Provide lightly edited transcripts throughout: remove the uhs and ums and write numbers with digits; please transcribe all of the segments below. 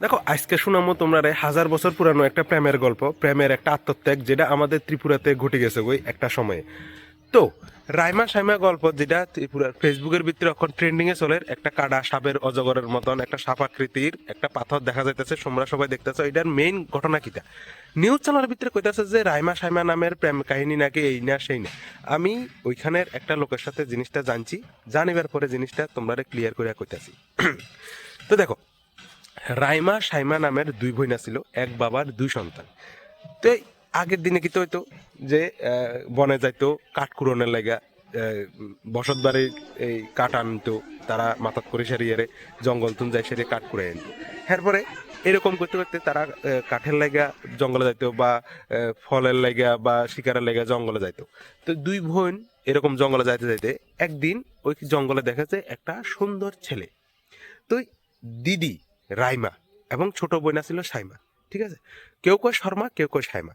দেখো আজকে শোনামো তোমরা 1000 বছর পুরানো একটা প্রেমের গল্প, প্রেমের একটা আত্মত্যাগ, যেটা আমাদের ত্রিপুরাতে ঘটে গেছে ওই একটা সময়ে। তো রাইমা সাইমা গল্প যেটা ত্রিপুরার ফেসবুকের ভিতরে এখন ট্রেন্ডিং এ চলে, একটা কাটা সাপের অজগরের মতন একটা সাপ আকৃতির একটা পাথর দেখা যাইতেছে, তোমরা সবাই দেখতেছো। এটার মেইন ঘটনা কিটা নিউজ চ্যানেলের ভিতরে কইতাছে যে রাইমা সাইমা নামের প্রেম কাহিনী নাকি এই না সেই না। আমি ওইখানের একটা লোকের সাথে জিনিসটা জানছি, জানিবার পরে জিনিসটা তোমরা ক্লিয়ার করে কইতাছি। তো দেখো, রাইমা সাইমা নামের দুই বোন ছিল, এক বাবার দুই সন্তান। তো এই আগের দিনে কি তো হইতো যে বনে যাইতো কাঠ কুড়োনের লাগা, বসত বাড়ির এই কাঠ আনতো, তারা মাথাত করে সারিয়ে জঙ্গল তুন যাই সেরে কাঠ কুড়ে আনতো। এরপরে এরকম করতে করতে তারা কাঠের লাগা জঙ্গলে যাইতো, বা ফলের লাগা বা শিকারের লাগা জঙ্গলে যাইতো। তো দুই বোন এরকম জঙ্গলে যাইতে যাইতে একদিন ওই জঙ্গলে দেখা যায় একটা সুন্দর ছেলে। তো দিদি রাইমা এবং ছোট বোন ছিল সাইমা, ঠিক আছে? কেউ কয় শর্মা, কেউ কয় সাইমা।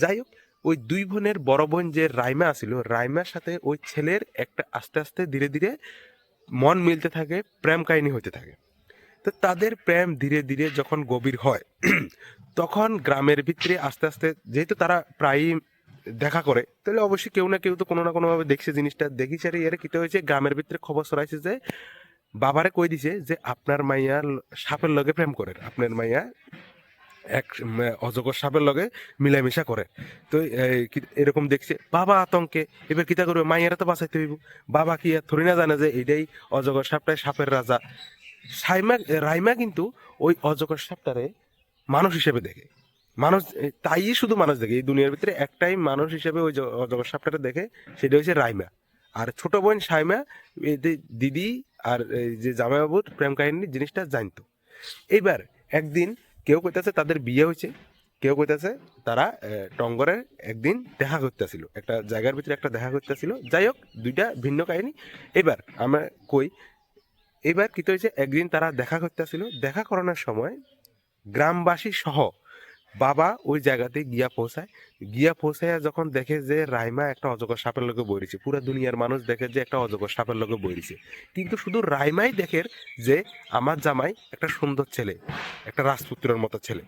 যাই হোক, ওই দুই বোনের বড় বোন যে রাইমা ছিল, রাইমার সাথে ওই ছেলের একটা আস্তে আস্তে ধীরে ধীরে মন মিলতে থাকে, প্রেম কাহিনী হতে থাকে। তো তাদের প্রেম ধীরে ধীরে যখন গভীর হয়, তখন গ্রামের ভিতরে আস্তে আস্তে, যেহেতু তারা প্রায়ই দেখা করে, তাহলে অবশ্যই কেউ না কেউ তো কোনো না কোনো ভাবে দেখছে জিনিসটা। দেখি সারি এর কিতে হয়েছে, গ্রামের ভিতরে খবর ছড়াইছে যে বাবারে কই দিছে যে আপনার মাইয়া সাপের লগে প্রেম করে, আপনার মাইয়া এক অজগর সাপের লগে মিলামিশা করে। তো এরকম দেখছে, বাবা আতঙ্কে এবার কিতা করবে, মাইয়ারা তো বাঁচাইতে হইব। বাবা কি আর থরি না জানে যে এইটাই অজগর সাপটাই সাপের রাজা। সাইমা রাইমা কিন্তু ওই অজগর সাপটারে মানুষ হিসেবে দেখে। মানুষ, তাই শুধু মানুষ দেখে, এই দুনিয়ার ভিতরে একটাই মানুষ হিসেবে ওই অজগর সাপটারে দেখে, সেটা হচ্ছে রাইমা। আর ছোট বোন সাইমা দিদি আর এই যে জামাইবাবুর প্রেম কাহিনী জিনিসটা জানতো। এইবার একদিন কেউ কইতাছে তাদের বিয়ে হয়েছে, কেউ কইতাছে তারা টঙ্গরে একদিন দেখা করতেছিল, একটা জায়গার ভিতরে একটা দেখা করতেছিল। যাই হোক, দুইটা ভিন্ন কাহিনী। এবার আমরা কই, এবার কি হয়েছে, একদিন তারা দেখা করতেছিল, দেখা করানোর সময় গ্রামবাসী সহ বাবা ওই জায়গাতে গিয়া পৌঁছায় যখন দেখে যে রাইমা একটা অজগর সাপের লগে বইছে, পুরো দুনিয়ার মানুষ দেখে যে একটা অজগর সাপের লগে বইছে, কিন্তু শুধু রাইমাই দেখে যে আমার জামাই একটা সুন্দর ছেলে, একটা রাজপুত্রের মতো ছেলে।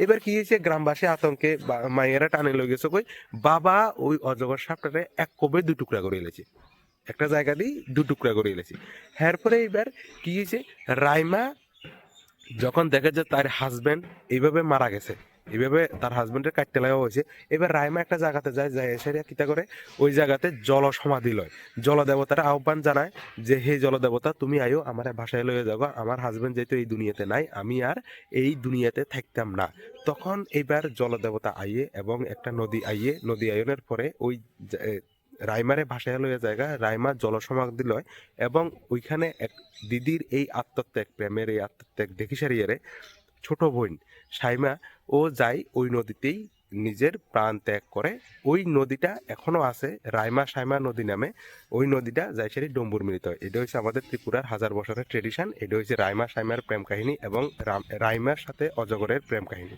এবার কি হয়েছে, গ্রামবাসী আতঙ্কে মায়েরা টানে লয়ে গেছে কই, বাবা ওই অজগর সাপটারে এক কোবে দুই টুকরা করে এলেছে, একটা জায়গা দিয়ে দু টুকরা করে এলেছে। এরপরে এবার কি হয়েছে, রাইমা যখন দেখে যে তার হাজবেন্ড এইভাবে মারা গেছে, এইভাবে তার হাজবেন্ডের কাটতে লাগা হয়েছে, এবার রাইমা একটা জায়গাতে যায় এসে কিতা করে, ওই জায়গাতে জল সমাধি লয়, জলদেবতার আহ্বান জানায় যে হে জলদেবতা, তুমি আইও আমার বাসায় লয়ে যাও, আমার হাজবেন্ড যেহেতু এই দুনিয়াতে নাই, আমি আর এই দুনিয়াতে থাকতাম না। তখন এইবার জলদেবতা আইয়ে এবং একটা নদী আইয়ে, নদী আয়নের পরে ওই রাইমারে ভাসায় লইয়া জায়গা, রাইমা জলসমাধি লয়। এবং ওইখানে এক দিদির এই আত্মত্যাগ, প্রেমের এই আত্মত্যাগ দেখি সারিয়ারে ছোট বোন সাইমা ও যায় ওই নদীতেই নিজের প্রাণ ত্যাগ করে। ওই নদীটা এখনো আছে, রাইমা সাইমা নদী নামে। ওই নদীটা যাই সারি ডম্বুর মিলিত হয়। এটা হচ্ছে আমাদের ত্রিপুরার 1000 বছরের ট্রেডিশন। এটা হচ্ছে রাইমা সাইমার প্রেম কাহিনী এবং রাইমার সাথে অজগরের প্রেম কাহিনী।